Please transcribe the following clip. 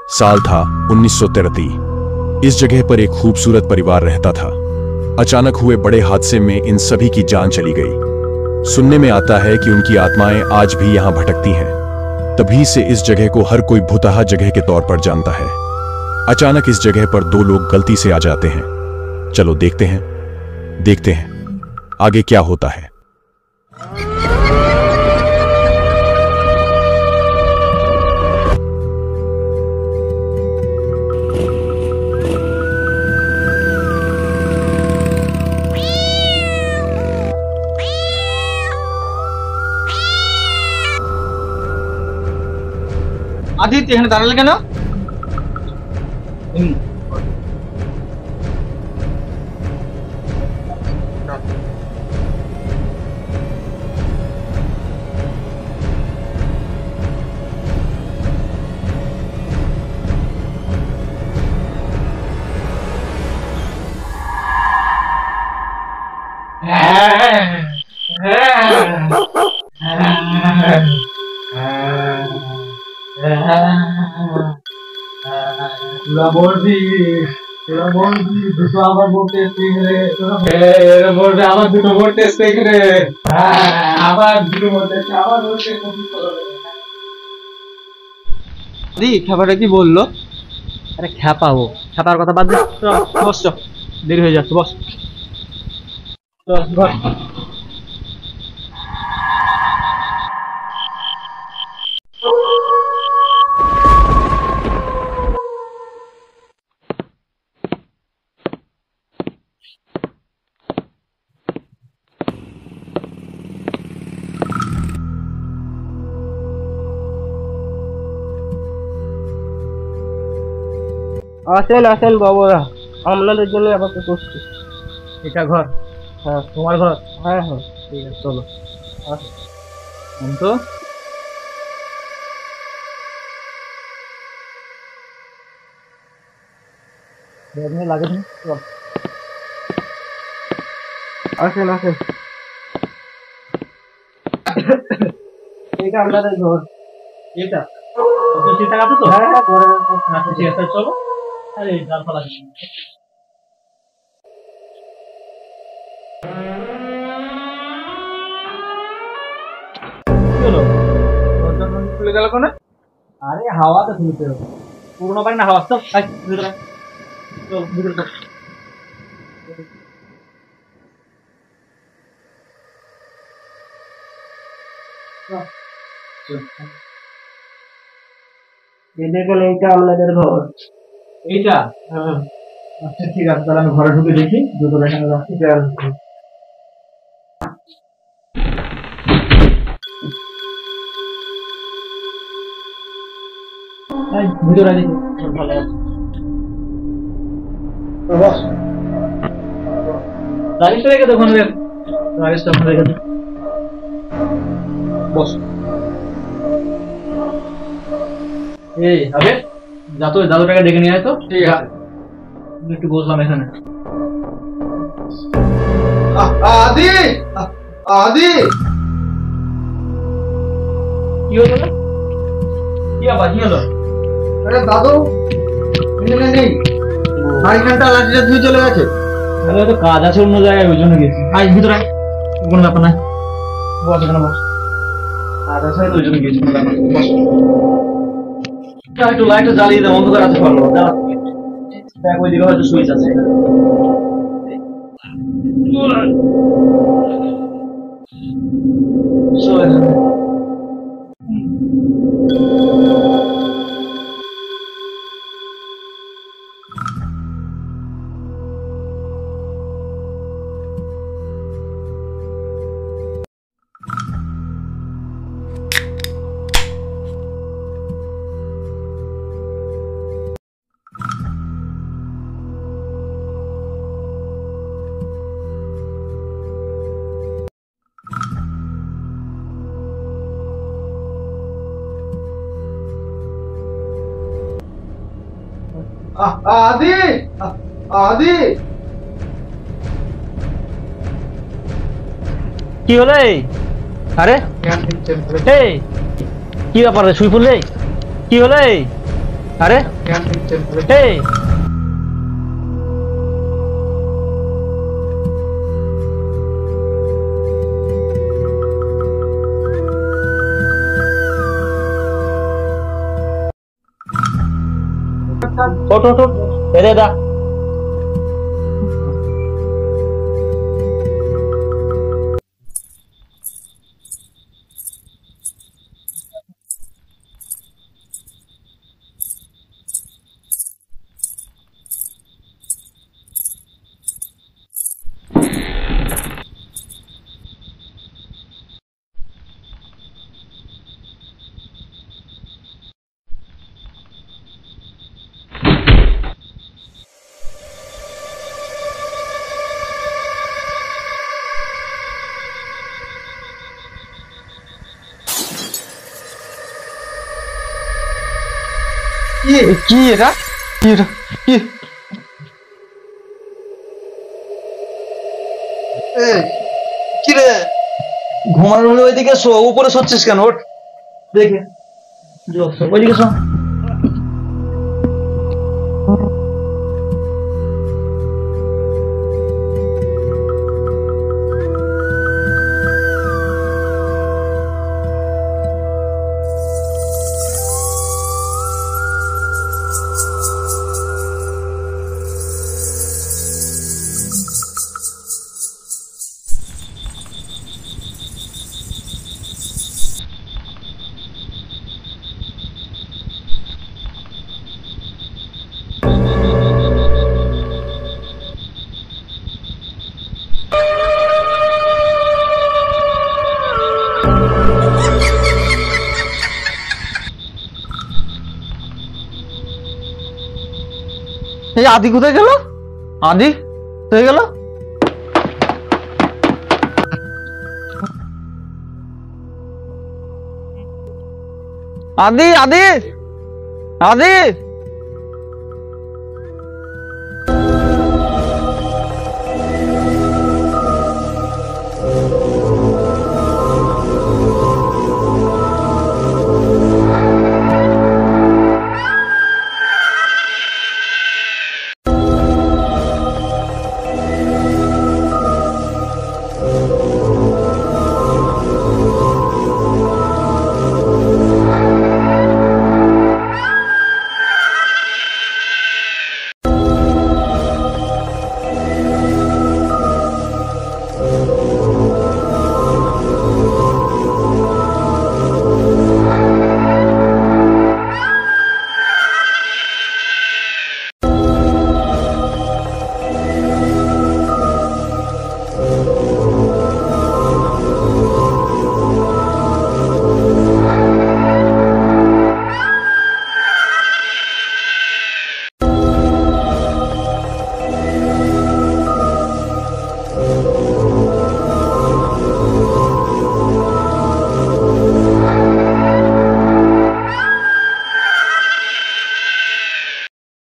साल था 1933। इस जगह पर एक खूबसूरत परिवार रहता था। अचानक हुए बड़े हादसे में इन सभी की जान चली गई। सुनने में आता है कि उनकी आत्माएं आज भी यहां भटकती हैं। तभी से इस जगह को हर कोई भुतहा जगह के तौर पर जानता है। अचानक इस जगह पर दो लोग गलती से आ जाते हैं। चलो देखते हैं आगे क्या होता है। আদিত্য এখানে দাঁড়ালে কেন? খাবারটা কি বললো? আরে খ্যাপাবো, খ্যাপার কথা বাদ দে। বস, দেরি হয়ে যাচ্ছে, বস। আসেন আসেন বাবুরা, আপনাদের জন্য আপাতত করছি। এটা ঘর? হ্যাঁ তোমার ঘর? হ্যাঁ হ্যাঁ ঠিক আছে, চলো। আসেন। তো লাগে নি? চল। আসেন আসেন। এটা আপনাদের ঘর। এটা ঠিকঠাক আছে তো? হ্যাঁ হ্যাঁ ঘরের আচ্ছা ঠিক আছে, চলো। আরে জাল ফেলা খুলে গেল কোন? আরে হাওয়া তো শুনতে হবে। পুরোনো বাড়ি না হাওয়া? চল ভিতরে, চল ভিতরে চল। এই দেখুন, এইটা আপনাদের ঘর। এইটা? হ্যাঁ। আচ্ছা ঠিক আছে, তাহলে আমি ঘরে ঢুকে দেখি দুটো এখানে রাখছি। ভিতরে দেখি ভালো আছে। বস, লাগেজটা রেখে দেখুন, লাগেজটা ওখানে রেখে দিন। বস। এই আবে যা তো দাদুটাকে ডেকে নিয়ে আয় তো। ঠিক আছে, একটু বসলাম এখানে। আদি আদি, কি হলো? কি আবার কি হলো? আরে দাদু এখানে নেই, বাড়িখানটা লাঠিটা ধুয়ে চলে গেছে। তাহলে তো কাজ আছে অন্য জায়গায়, ওই জন্য গেছি। আয় ভিতরে আয়, কোনো ব্যাপার নাই। বস এখানে বস, কাজ আছে ওই জন্য গেছি। কোনো ব্যাপার নেই, বস। একটু লাইটটা জ্বালিয়ে দে, অন্ধকার আছে ভালো। দেখ ওইদিকে হয়তো সুইচ আছে। আদি আদি, কি হলো? আরে এই কি ব্যাপার রে, শুই পড়লে? কি হলো? আরে এই ওঠ ওঠ ওঠ এরে দা কি এটা কি এটা কি কি রে ঘুমানোর হলে ওইদিকে শো উপরে সচ্ছিস কেন ওঠ দেখে ওইদিকে শো এই আদি কোথায় গেল আদি হয়ে গেল আদি আদি আদি